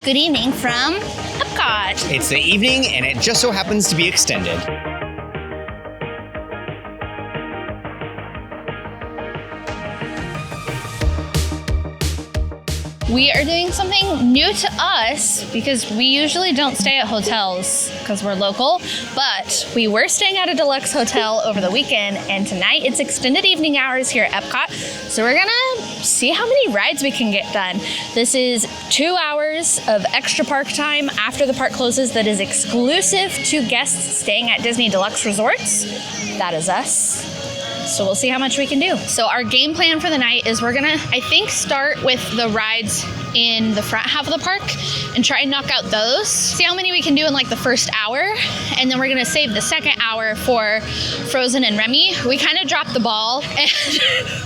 Good evening from Epcot. It's the evening, and it just so happens to be extended. We are doing something new to us because we usually don't stay at hotels because we're local, but we were staying at a deluxe hotel over the weekend, and tonight it's extended evening hours here at Epcot. So we're gonna see how many rides we can get done. This is 2 hours of extra park time after the park closes that is exclusive to guests staying at Disney Deluxe resorts. That is us. So we'll see how much we can do. So our game plan for the night is we're gonna, I think, start with the rides in the front half of the park and try and knock out those. See how many we can do in like the first hour. And then we're gonna save the second hour for Frozen and Remy. We kind of dropped the ball and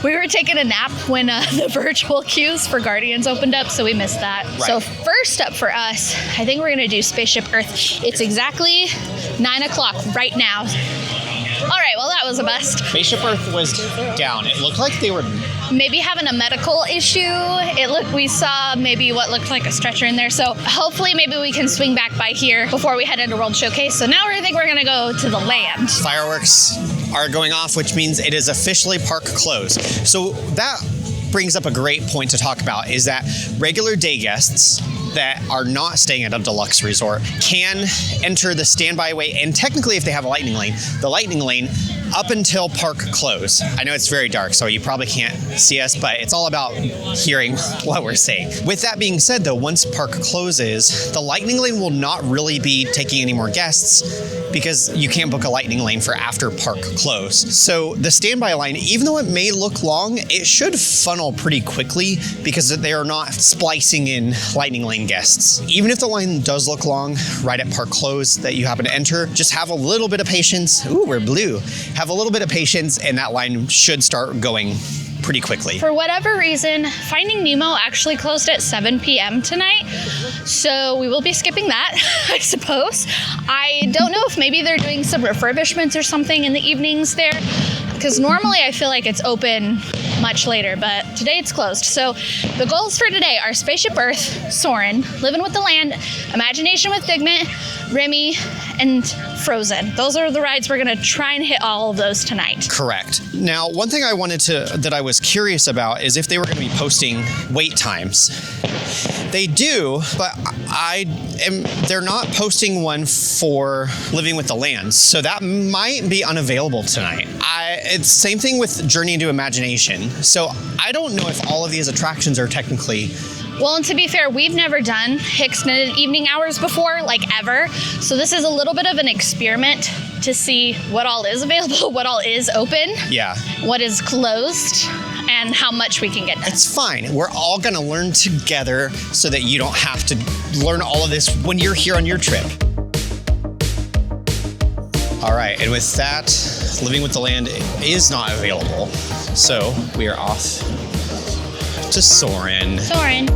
we were taking a nap when the virtual queues for Guardians opened up, so we missed that. Right. So first up for us, I think we're gonna do Spaceship Earth. It's exactly 9 o'clock right now. All right, well, that was a bust. Spaceship Earth was down. It looked like they were maybe having a medical issue. We saw maybe what looked like a stretcher in there. So hopefully maybe we can swing back by here before we head into World Showcase. So now I think we're gonna go to the land. Fireworks are going off, which means it is officially park closed. So that brings up a great point to talk about, is that regular day guests that are not staying at a deluxe resort can enter the standby way, and technically if they have a lightning lane, the lightning lane up until park close. I know it's very dark, so you probably can't see us, but it's all about hearing what we're saying. With that being said though, once park closes, the lightning lane will not really be taking any more guests because you can't book a lightning lane for after park close. So the standby line, even though it may look long, it should funnel pretty quickly because they are not splicing in lightning lane guests. Even if the line does look long right at park close that you happen to enter, just have a little bit of patience. Ooh, we're blue. Have a little bit of patience and that line should start going pretty quickly. For whatever reason, Finding Nemo actually closed at 7 p.m. tonight, so we will be skipping that, I suppose. I don't know if maybe they're doing some refurbishments or something in the evenings there, because normally I feel like it's open much later, but today it's closed. So the goals for today are Spaceship Earth, Soarin, Living with the Land, Imagination with Figment, Remy, and Frozen. Those are the rides we're gonna try and hit all of those tonight. Correct. Now, one thing that I was curious about is if they were gonna be posting wait times. They do, but they're not posting one for Living with the Land, so that might be unavailable tonight. It's the same thing with Journey into Imagination. So I don't know if all of these attractions are technically. Well, and to be fair, we've never done extended evening hours before, like ever. So this is a little bit of an experiment to see what all is available, what all is open, yeah, what is closed, and how much we can get done. It's fine. We're all gonna learn together so that you don't have to learn all of this when you're here on your trip. All right, and with that, Living with the Land is not available. So we are off to Soarin. Soarin.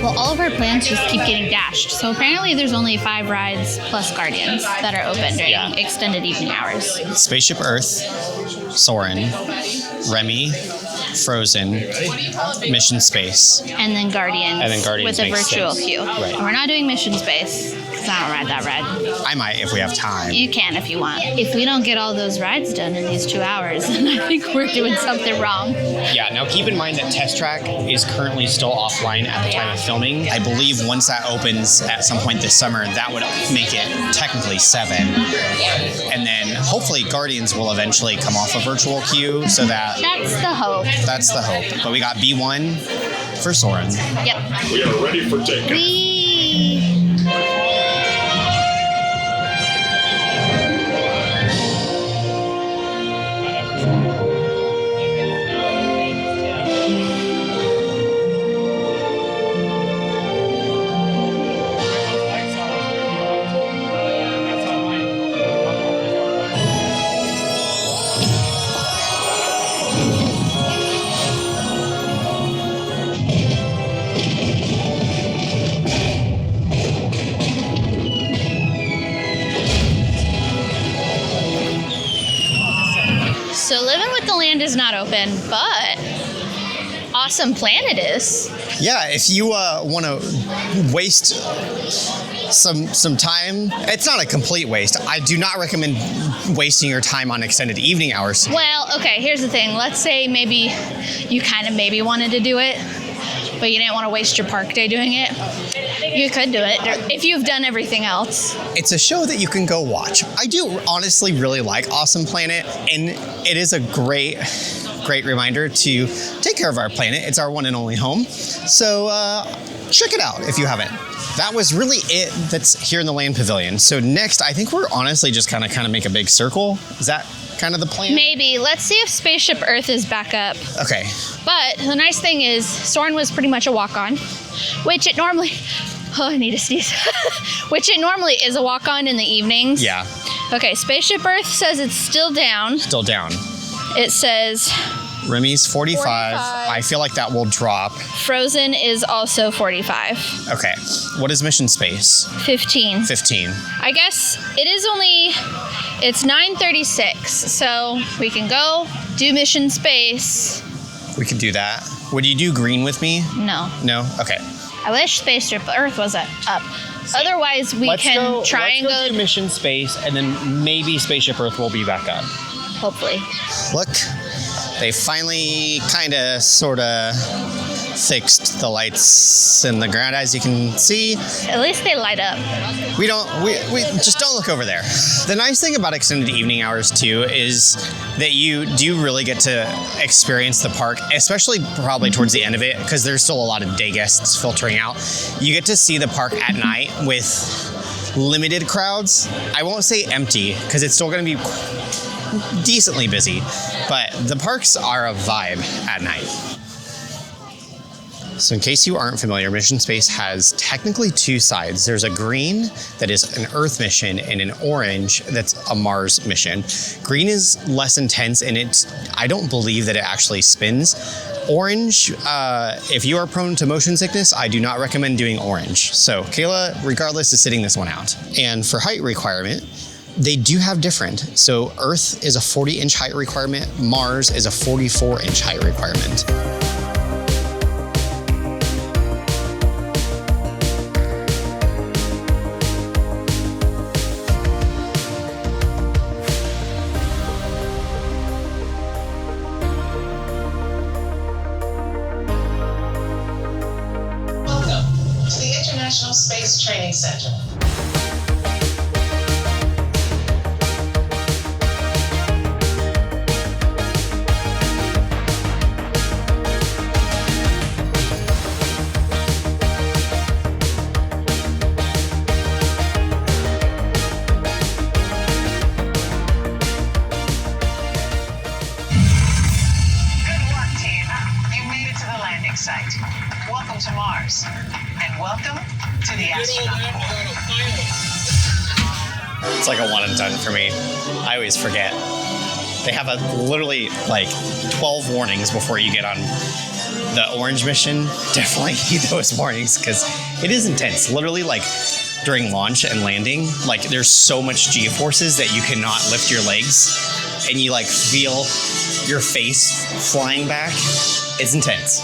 Well, all of our plans just keep getting dashed. So apparently there's only 5 rides plus Guardians that are open during extended evening hours. Spaceship Earth, Soarin, Remy, Frozen, Mission Space. And then Guardians with a virtual queue. Right. And we're not doing Mission Space because I don't ride that ride. I might if we have time. You can if you want. If we don't get all those rides done in these 2 hours, then I think we're doing something wrong. Yeah, now keep in mind that Test Track is currently still offline at the time of filming. I believe once that opens at some point this summer, that would make it technically 7. And then hopefully Guardians will eventually come off a virtual queue so that... That's the hope. That's the hope. But we got B1 for Soarin. Yep. We are ready for takeoff. Disneyland is not open, but Awesome Planet is. Yeah, if you want to waste some time, it's not a complete waste. I do not recommend wasting your time on extended evening hours. Well, okay, here's the thing. Let's say maybe you kind of maybe wanted to do it, but you didn't want to waste your park day doing it. You could do it if you've done everything else. It's a show that you can go watch. I do honestly really like Awesome Planet, and it is a great reminder to take care of our planet. It's our one and only home. So check it out if you haven't. That was really it that's here in the Land Pavilion. So next, I think we're honestly just kind of make a big circle. Is that kind of the plan? Maybe. Let's see if Spaceship Earth is back up. Okay. But the nice thing is, Soarin was pretty much a walk-on, which it normally... Oh, I need to sneeze. Which it normally is a walk-on in the evenings. Yeah. Okay, Spaceship Earth says it's still down. Still down. It says... Remy's 45. I feel like that will drop. Frozen is also 45. Okay. What is Mission Space? 15. 15. I guess it is only... It's 9:36, so we can go do Mission Space. We could do that. Would you do green with me? No. No? Okay. I wish Spaceship Earth was up. Otherwise, we can try and go do Mission Space, and then maybe Spaceship Earth will be back up. Hopefully. Look, they finally kind of sort of fixed the lights in the ground, as you can see. At least they light up. We just don't look over there. The nice thing about extended evening hours too is that you do really get to experience the park, especially probably towards the end of it, because there's still a lot of day guests filtering out. You get to see the park at night with limited crowds. I won't say empty, because it's still going to be decently busy, but the parks are a vibe at night. So in case you aren't familiar, Mission Space has technically two sides. There's a green that is an Earth mission and an orange that's a Mars mission. Green is less intense, and I don't believe that it actually spins. Orange, if you are prone to motion sickness, I do not recommend doing orange. So Kayla, regardless, is sitting this one out. And for height requirement, they do have different. So Earth is a 40-inch height requirement. Mars is a 44-inch height requirement. Welcome to the International Space Training Center. Site. Welcome to Mars, and welcome to the astronaut corps. It's like a one and done for me. I always forget. They have literally like 12 warnings before you get on the orange mission. Definitely heed those warnings, because it is intense. Literally, like during launch and landing, like there's so much G-forces that you cannot lift your legs, and you like feel your face flying back. It's intense.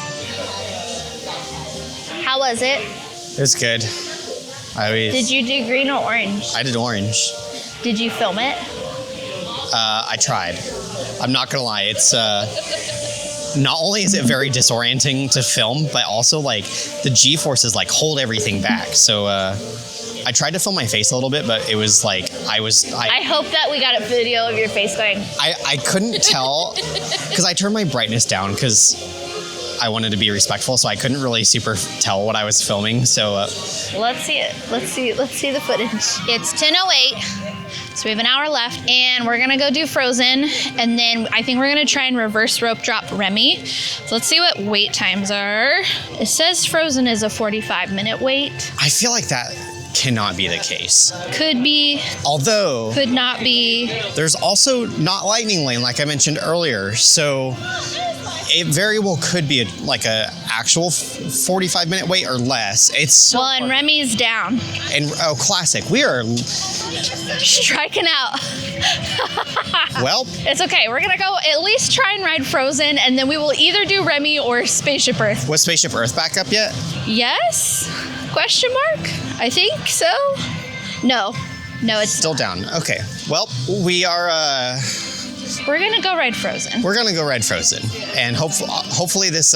How was it? It was good. Did you do green or orange? I did orange. Did you film it? I tried. I'm not gonna lie. It's not only is it very disorienting to film, but also like the G-forces like hold everything back. So I tried to film my face a little bit, but it was like I hope that we got a video of your face going. I couldn't tell because I turned my brightness down because I wanted to be respectful, so I couldn't really super tell what I was filming. So let's see it. Let's see the footage. It's 10:08, so we have an hour left, and we're gonna go do Frozen, and then I think we're gonna try and reverse rope drop Remy. So let's see what wait times are. It says Frozen is a 45-minute wait. I feel like that cannot be the case. Could be. Although could not be. There's also not lightning lane, like I mentioned earlier. So it very well could be like a actual 45-minute wait or less. It's so Well, and Remy's down. and classic. We are Striking out. well. It's okay. We're going to go at least try and ride Frozen, and then we will either do Remy or Spaceship Earth. Was Spaceship Earth back up yet? Yes? Question mark? I think so. No, it's Still down. Okay. Well, we are. We're going to go ride Frozen. We're gonna go ride Frozen, and hopefully this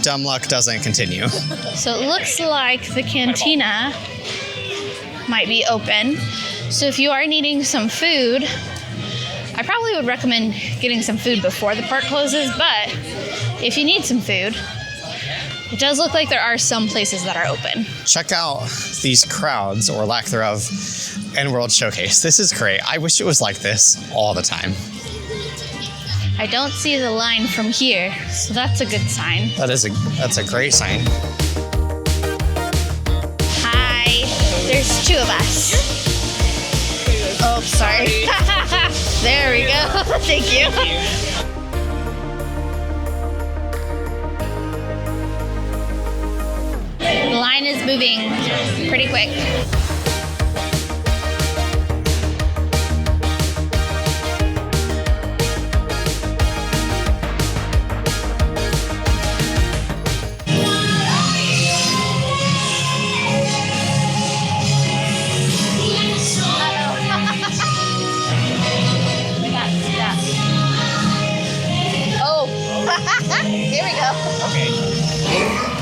dumb luck doesn't continue. So it looks like the cantina might be open. So if you are needing some food, I probably would recommend getting some food before the park closes, but if you need some food, it does look like there are some places that are open. Check out these crowds, or lack thereof, in World Showcase. This is great. I wish it was like this all the time. I don't see the line from here, so that's a good sign. That's a great sign. Hi, there's two of us. Oh, sorry. There we go. Thank you. The line is moving pretty quick. Here we go. Okay.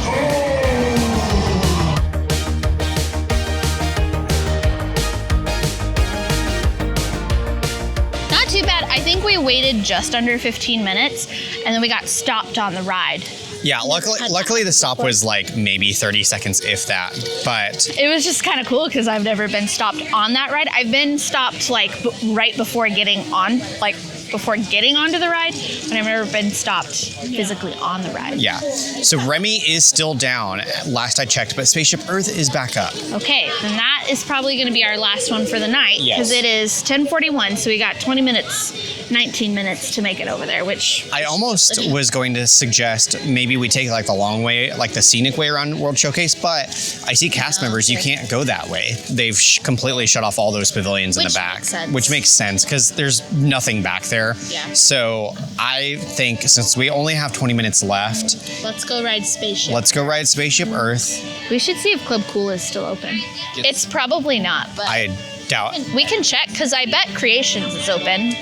Not too bad. I think we waited just under 15 minutes and then we got stopped on the ride. Yeah, luckily the stop was like maybe 30 seconds, if that. But It was just kind of cool because I've never been stopped on that ride. I've been stopped like right before getting on, like before getting onto the ride, but I've never been stopped physically on the ride. yeah. So Remy is still down, last I checked, but Spaceship Earth is back up. Okay, then that is probably going to be our last one for the night because Yes. it is 10:41, so we got 20 minutes, 19 minutes to make it over there, which I almost was going to suggest maybe we take like the long way, like the scenic way around World Showcase, but I see cast members, you can't go that way. They've completely shut off all those pavilions in the Which back, makes sense. which makes sense because there's nothing back there. Yeah. So I think since we only have 20 minutes left, let's go ride Spaceship. let's go ride Spaceship Earth. We should see if Club Cool is still open. It's probably not, but I doubt. we can check because I bet Creations is open.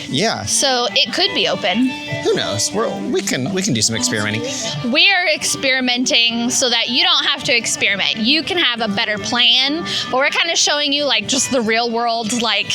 Yeah. So it could be open. Who knows? We can do some experimenting. We are experimenting so that you don't have to experiment. You can have a better plan, but we're kind of showing you like just the real world, like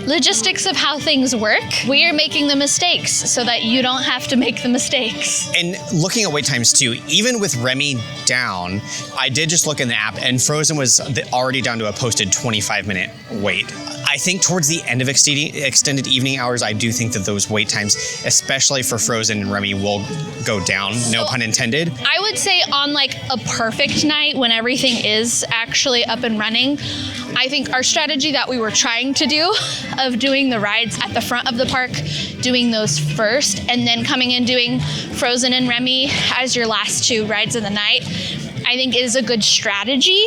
logistics of how things work. We are making the mistakes so that you don't have to make the mistakes. And looking at wait times too, even with Remy down, I did just look in the app and Frozen was already down to a posted 25-minute wait. I think towards the end of extended evening hours, I do think that those wait times, especially for Frozen and Remy, will go down, no pun intended. I would say on like a perfect night when everything is actually up and running, I think our strategy that we were trying to do of doing the rides at the front of the park, doing those first, and then coming in doing Frozen and Remy as your last two rides of the night, I think is a good strategy.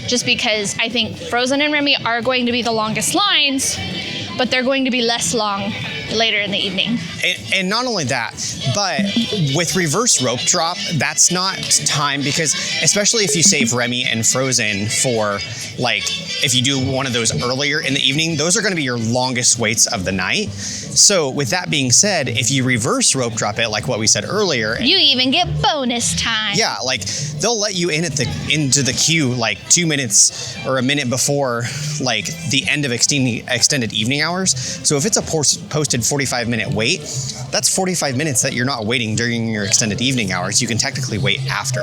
Just because I think Frozen and Remy are going to be the longest lines, but they're going to be less long later in the evening. And not only that, but with reverse rope drop, that's not time because especially if you save Remy and Frozen for like, if you do one of those earlier in the evening, those are going to be your longest waits of the night. So with that being said, if you reverse rope drop it, like what we said earlier, You even get bonus time. yeah, like they'll let you in into the queue like 2 minutes or a minute before like the end of extended evening hours. So if it's a posted 45-minute wait, that's 45 minutes that you're not waiting during your extended evening hours. You can technically wait after.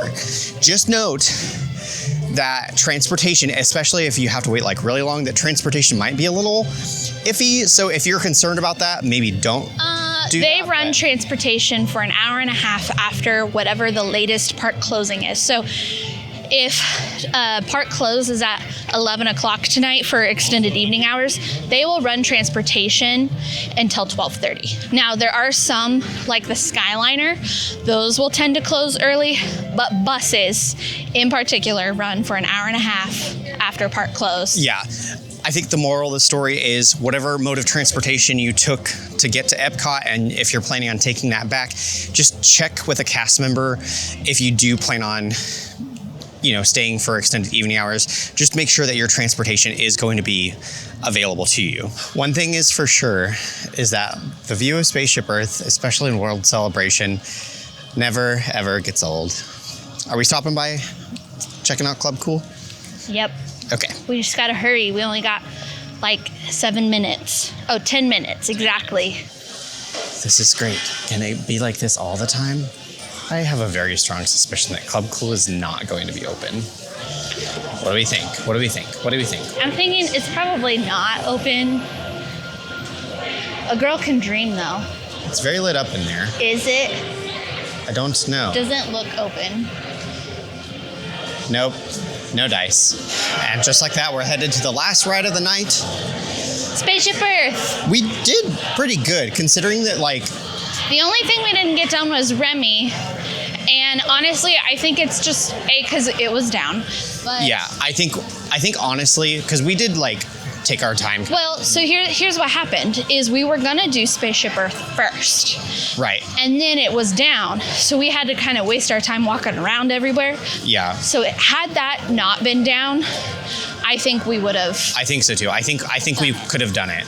Just note that transportation, especially if you have to wait like really long, that transportation might be a little iffy. So if you're concerned about that, maybe don't do They that, run but- transportation for an hour and a half after whatever the latest park closing is. So if park closes at 11 o'clock tonight for extended evening hours, they will run transportation until 12:30. Now, there are some, like the Skyliner, those will tend to close early, but buses in particular run for an hour and a half after park close. Yeah. I think the moral of the story is whatever mode of transportation you took to get to Epcot, and if you're planning on taking that back, just check with a cast member if you do plan on staying for extended evening hours. Just make sure that your transportation is going to be available to you. One thing is for sure is that the view of Spaceship Earth, especially in World Celebration, never ever gets old. Are we stopping by checking out Club Cool? Yep. Okay. We just gotta hurry. We only got like 7 minutes. Oh, 10 minutes, exactly. This is great. Can it be like this all the time? I have a very strong suspicion that Club Cool is not going to be open. What do we think? What do we think? What do we think? I'm thinking it's probably not open. A girl can dream though. It's very lit up in there. Is it? I don't know. Doesn't look open. Nope. No dice. And just like that, we're headed to the last ride of the night. Spaceship Earth. We did pretty good, considering that, The only thing we didn't get done was Remy. And honestly, I think it's just because it was down. But yeah, I think honestly, because we did take our time. Well, so here's what happened is we were gonna do Spaceship Earth first. Right. And then it was down. So we had to kind of waste our time walking around everywhere. Yeah. So had that not been down, I think we would have. I think so too. I think we could have done it.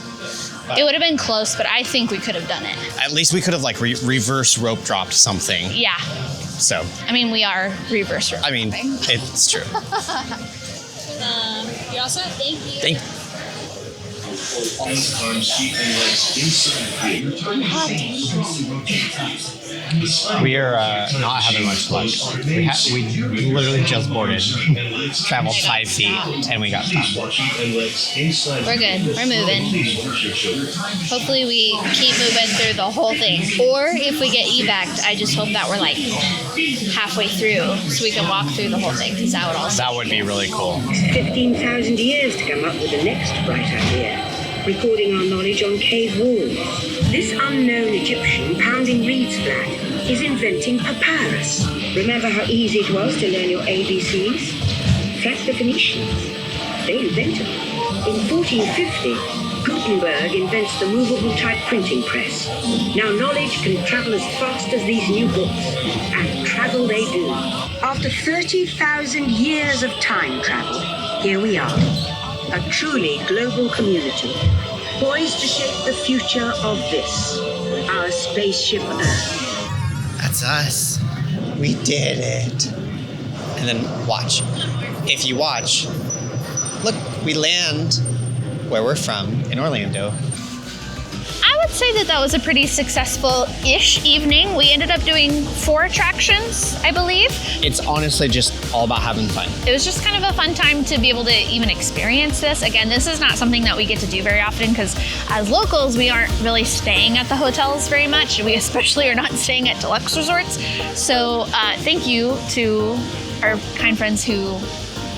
It would have been close, but I think we could have done it. At least we could have reverse rope dropped something. Yeah. So. I mean, we are reverse rope dropping. It's true. You all set? Thank you. Thank you. We are not having much luck. We literally just boarded, traveled 5 feet, and we got stopped. We're good. We're moving. Hopefully we keep moving through the whole thing. Or if we get evac'd, I just hope that we're halfway through so we can walk through the whole thing, because that would be really cool. 15,000 years to come up with the next bright idea. Recording our knowledge on cave walls. This unknown Egyptian pounding reeds flat is inventing papyrus. Remember how easy it was to learn your ABCs? That's the Phoenicians. They invented it. In 1450, Gutenberg invents the movable type printing press. Now knowledge can travel as fast as these new books, and travel they do. After 30,000 years of time travel, here we are. A truly global community, poised to shape the future of this, our spaceship Earth. That's us. We did it. And then watch. If you watch, look, we land where we're from in Orlando. I would say that was a pretty successful-ish evening. We ended up doing 4 attractions, I believe. It's honestly just all about having fun. It was just kind of a fun time to be able to even experience this. Again, this is not something that we get to do very often because as locals, we aren't really staying at the hotels very much. We especially are not staying at deluxe resorts. So thank you to our kind friends who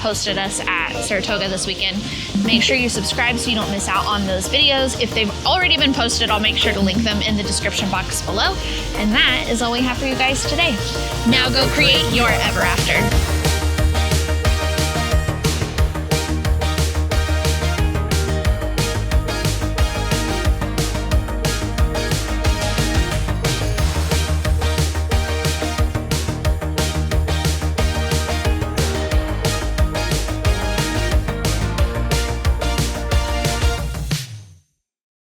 hosted us at Saratoga this weekend. Make sure you subscribe so you don't miss out on those videos. If they've already been posted, I'll make sure to link them in the description box below. And that is all we have for you guys today. Now go create your ever after.